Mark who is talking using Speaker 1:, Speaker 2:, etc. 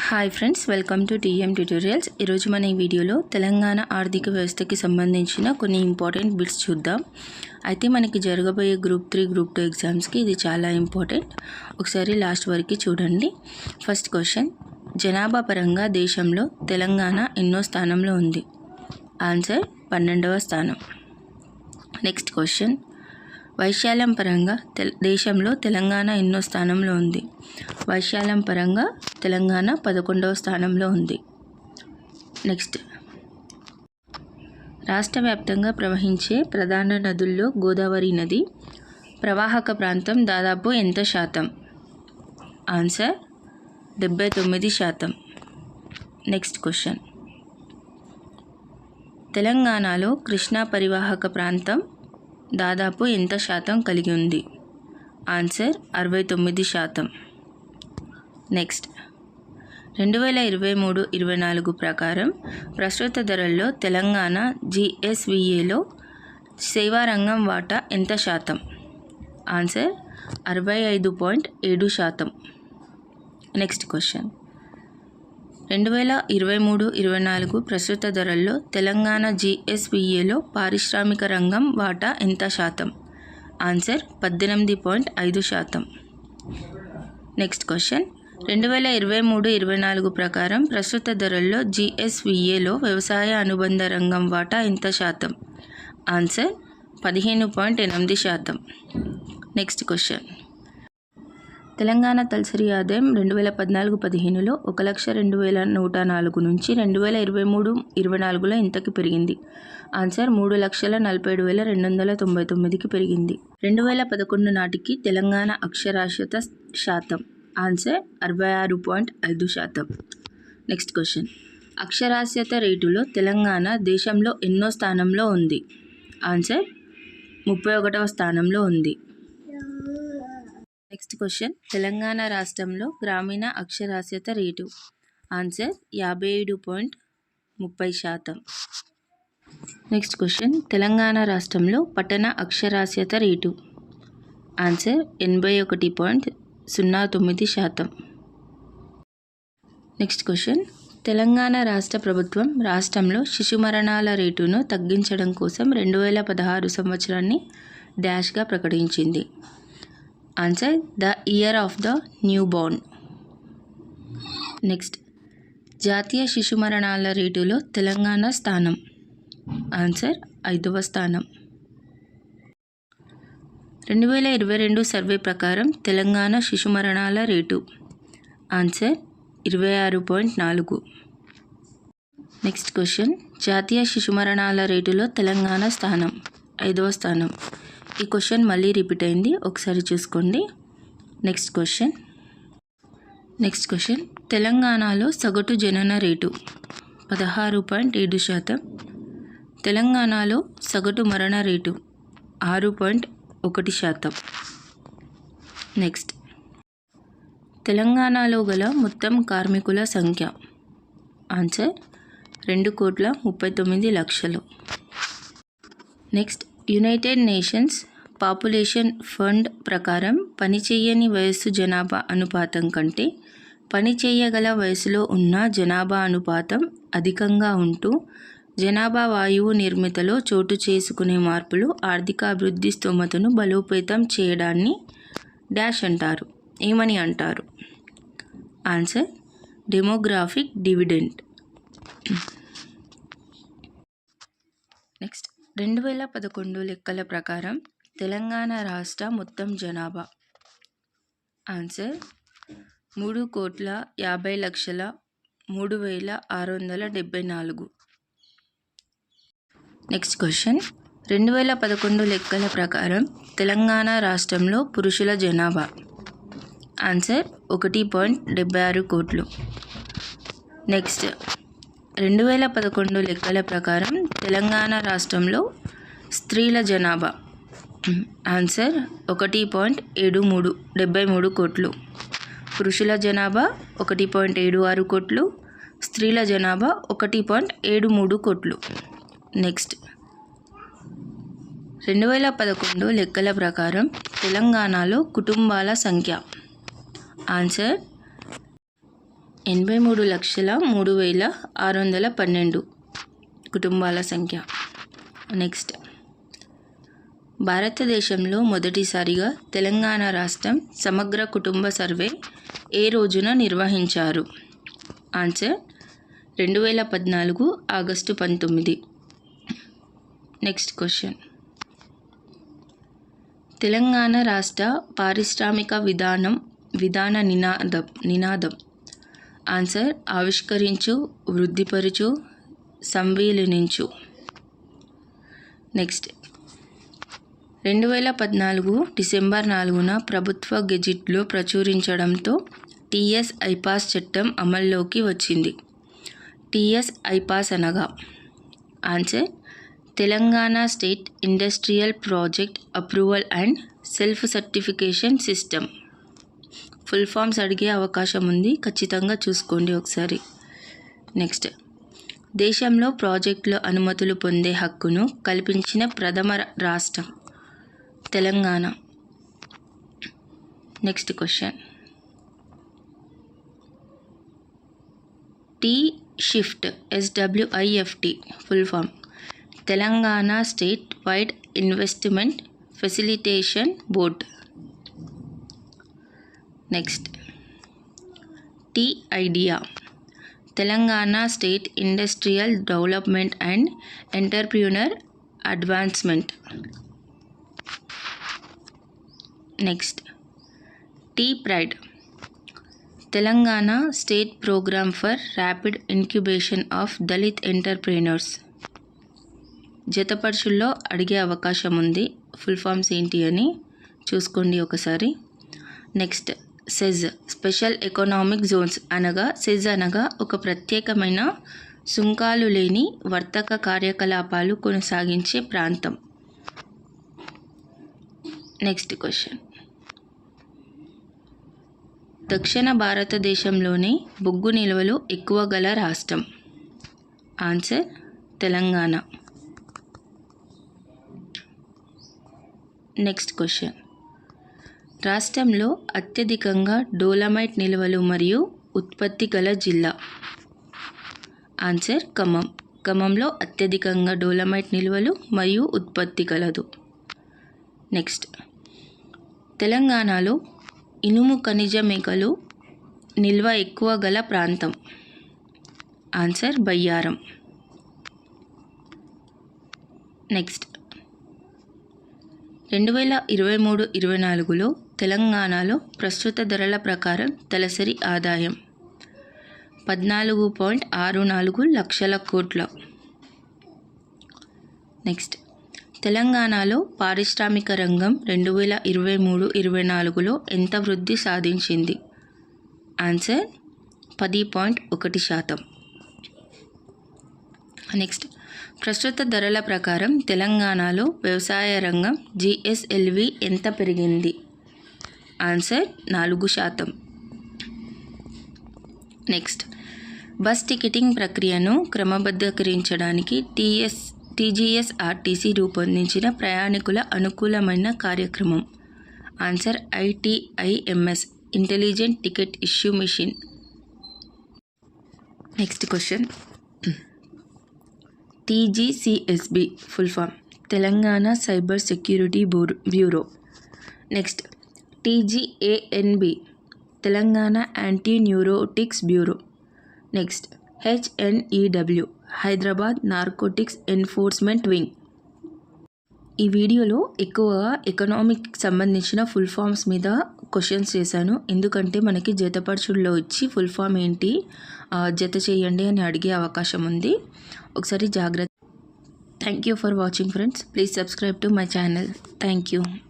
Speaker 1: Hi friends, welcome to TM tutorials. ఈరోజు మన ఈ వీడియోలో తెలంగాణ ఆర్థిక వ్యవస్థకి సంబంధించిన కొన్ని ఇంపార్టెంట్ బిట్స్ చూద్దాం. అయితే మనకి జరగబోయే గ్రూప్ 3, గ్రూప్ 2 ఎగ్జామ్స్కి ఇది చాలా ఇంపార్టెంట్. ఒకసారి లాస్ట్ వరకు చూడండి. ఫస్ట్ క్వశ్చన్, జనాభా పరంగా దేశంలో తెలంగాణ ఎన్నో స్థానంలో ఉంది? ఆన్సర్ 12వ స్థానం. నెక్స్ట్ క్వశ్చన్, వైశాల్యం పరంగా దేశంలో తెలంగాణ ఎన్నో స్థానంలో ఉంది? వైశాల్యం పరంగా తెలంగాణ 11వ స్థానంలో ఉంది. నెక్స్ట్, రాష్ట్ర వ్యాప్తంగా ప్రవహించే ప్రధాన నదుల్లో గోదావరి నది ప్రవాహక ప్రాంతం దాదాపు ఎంత శాతం? ఆన్సర్ 79%. నెక్స్ట్ క్వశ్చన్, తెలంగాణలో కృష్ణా పరివాహక ప్రాంతం దాదాపు ఎంత శాతం కలిగి ఉంది? ఆన్సర్ 69%. నెక్స్ట్, 2023-24 ప్రకారం ప్రస్తుత ధరల్లో తెలంగాణ GSVAలో సేవారంగం వాటా ఎంత శాతం? ఆన్సర్ 65.7%. నెక్స్ట్ క్వశ్చన్, 2023-24 ప్రస్తుత ధరల్లో తెలంగాణ GSVAలో పారిశ్రామిక రంగం వాటా ఎంత శాతం? ఆన్సర్ 18.5%. నెక్స్ట్ క్వశ్చన్, 2023-24 ప్రకారం ప్రస్తుత ధరల్లో GSVAలో వ్యవసాయ అనుబంధ రంగం వాటా ఎంత శాతం? ఆన్సర్ 15.8%. నెక్స్ట్ క్వశ్చన్, తెలంగాణ తలసరి ఆదాయం 2014-15లో 1,02,104 నుంచి 2023-24లో ఎంతకి పెరిగింది? ఆన్సర్ 3,47,299కి పెరిగింది. 2011 నాటికి తెలంగాణ అక్షరాస్యత శాతం? ఆన్సర్ 66.5%. నెక్స్ట్ క్వశ్చన్, అక్షరాస్యత రేటులో తెలంగాణ దేశంలో ఎన్నో స్థానంలో ఉంది? ఆన్సర్ 31వ స్థానంలో ఉంది. నెక్స్ట్ క్వశ్చన్, తెలంగాణ రాష్ట్రంలో గ్రామీణ అక్షరాస్యత rate? Answer 57.30%. Next question, Telangana రాష్ట్రంలో పట్టణ అక్షరాస్యత rate? Answer 81.09%. Next question, Telangana రాష్ట్ర ప్రభుత్వం రాష్ట్రంలో శిశు మరణాల రేటును తగ్గించడం కోసం 2016 సంవత్సరాన్ని డాష్గా ప్రకటించింది? Answer the year of the new Born. Next, జాతీయ శిశు మరణాల రేటులో తెలంగాణ స్థానం? ఆన్సర్ 5వ స్థానం. 2022 సర్వే ప్రకారం తెలంగాణ శిశు మరణాల రేటు? ఆన్సర్ 26.4. నెక్స్ట్ క్వశ్చన్, జాతీయ శిశు మరణాల రేటులో తెలంగాణ స్థానం? 5వ స్థానం. ఈ క్వశ్చన్ మళ్ళీ రిపీట్ అయింది, ఒకసారి చూసుకోండి. నెక్స్ట్ క్వశ్చన్, తెలంగాణలో సగటు జనన రేటు? 16.7%. తెలంగాణలో సగటు మరణ రేటు? 6.1%. నెక్స్ట్, తెలంగాణలో గల మొత్తం కార్మికుల సంఖ్య? Answer 2,39,00,000. Next, United nations population fund ప్రకారం పనిచేయని వయస్సు జనాభా అనుపాతం కంటే పనిచేయగల వయసులో ఉన్న జనాభా అనుపాతం అధికంగా ఉంటూ జనాభా వాయువు నిర్మితలో చోటు చేసుకునే మార్పులు ఆర్థిక అభివృద్ధి స్తోమతను బలోపేతం చేయడాన్ని డాష్ అంటారు. ఏమని అంటారు? Answer demographic dividend. నెక్స్ట్, 2011 లెక్కల ప్రకారం తెలంగాణ రాష్ట్ర మొత్తం జనాభా? ఆన్సర్ 3,50,03,674. నెక్స్ట్ క్వశ్చన్, 2011 లెక్కల ప్రకారం తెలంగాణ రాష్ట్రంలో పురుషుల జనాభా? ఆన్సర్ 1.76 కోట్లు. నెక్స్ట్, 2011 లెక్కల ప్రకారం తెలంగాణ రాష్ట్రంలో స్త్రీల జనాభా? ఆన్సర్ 1.73 కోట్లు. పురుషుల జనాభా 1.76 కోట్లు, స్త్రీల జనాభా 1.73 కోట్లు. నెక్స్ట్, 2011 లెక్కల ప్రకారం తెలంగాణలో కుటుంబాల సంఖ్య? ఆన్సర్ 83,03,612 కుటుంబాల సంఖ్య. నెక్స్ట్, భారతదేశంలో మొదటిసారిగా తెలంగాణ రాష్ట్రం సమగ్ర కుటుంబ సర్వే ఏ రోజున నిర్వహించారు? Answer 2014 August 19. Next question, Telangana రాష్ట్ర పారిశ్రామిక విధాన నినాదం. ఆన్సర్ ఆవిష్కరించు, వృద్ధిపరచు, సంవిలీనించు. నెక్స్ట్, 2014 డిసెంబర్ 4న ప్రభుత్వ గెజిట్లో ప్రచురించడంతో టీఎస్ ఐపాస్ చట్టం అమల్లోకి వచ్చింది. టీఎస్ ఐపాస్ అనగా? Answer Telangana state industrial project approval and self certification system. Full forms అడిగే అవకాశం ఉంది, ఖచ్చితంగా చూసుకోండి ఒకసారి. నెక్స్ట్, దేశంలో ప్రాజెక్టుల అనుమతులు పొందే హక్కును కల్పించిన ప్రథమ రాష్ట్రం Telangana. Next question, T shift SWIFT full form? Telangana state wide investment facilitation board. Next, T IDEA? Telangana state industrial development and entrepreneur advancement. Next, T PRIDE? Telangana state program for rapid incubation of Dalit entrepreneurs. జతపరీక్షల్లో అడిగే అవకాశం ఉంది, ఫుల్ ఫామ్స్ ఏంటి అని చూసుకోండి ఒకసారి. Next, SEZ special economic zones అనగా? SEZ అనగా ఒక ప్రత్యేకమైన సుంకాలు లేని వర్తక కార్యకలాపాలు కొనసాగించే ప్రాంతం. నెక్స్ట్ క్వశ్చన్, దక్షిణ భారతదేశంలోనే బొగ్గు నిల్వలు ఎక్కువ గల రాష్ట్రం. ఆన్సర్ తెలంగాణ. నెక్స్ట్ క్వశ్చన్, రాష్ట్రంలో అత్యధికంగా డోలమైట్ నిల్వలు మరియు ఉత్పత్తి గల జిల్లా. ఆన్సర్ ఖమ్మం. ఖమ్మంలో అత్యధికంగా డోలమైట్ నిల్వలు మరియు ఉత్పత్తి కలదు. నెక్స్ట్, తెలంగాణలో ఇనుము ఖనిజ మేకలు నిల్వ ఎక్కువ గల ప్రాంతం. ఆన్సర్ బయ్యారం. నెక్స్ట్, 2023-24లో తెలంగాణలో ప్రస్తుత ధరల ప్రకారం తలసరి ఆదాయం 14.64 లక్షల కోట్ల. నెక్స్ట్, తెలంగాణలో పారిశ్రామిక రంగం 2023-24లో ఎంత వృద్ధి సాధించింది? ఆన్సర్ 10.1%. నెక్స్ట్, ప్రస్తుత ధరల ప్రకారం తెలంగాణలో వ్యవసాయ రంగం GSLV ఎంత పెరిగింది? ఆన్సర్ 4%. నెక్స్ట్, బస్ టికెటింగ్ ప్రక్రియను క్రమబద్ధీకరించడానికి TGSRTC రూపొందించిన ప్రయాణికుల అనుకూలమైన కార్యక్రమం. Answer ITIMS intelligent ticket issue machine. Next question, TGCSB full form? Telangana cyber security bureau. Next, TGANB Telangana anti neurotics bureau. Next, HNEW Hyderabad narcotics enforcement wing. ఈ వీడియోలో ఎక్కువగా ఎకనామిక్ సంబంధించిన ఫుల్ ఫామ్స్ మీద క్వశ్చన్స్ చేశాను, ఎందుకంటే మనకి జతపరచుల్లో ఇచ్చి ఫుల్ ఫామ్ ఏంటి జత చేయండి అని అడిగే అవకాశం ఉంది, ఒకసారి జాగ్రత్త. Thank you for watching friends. Please subscribe to my channel. Thank you.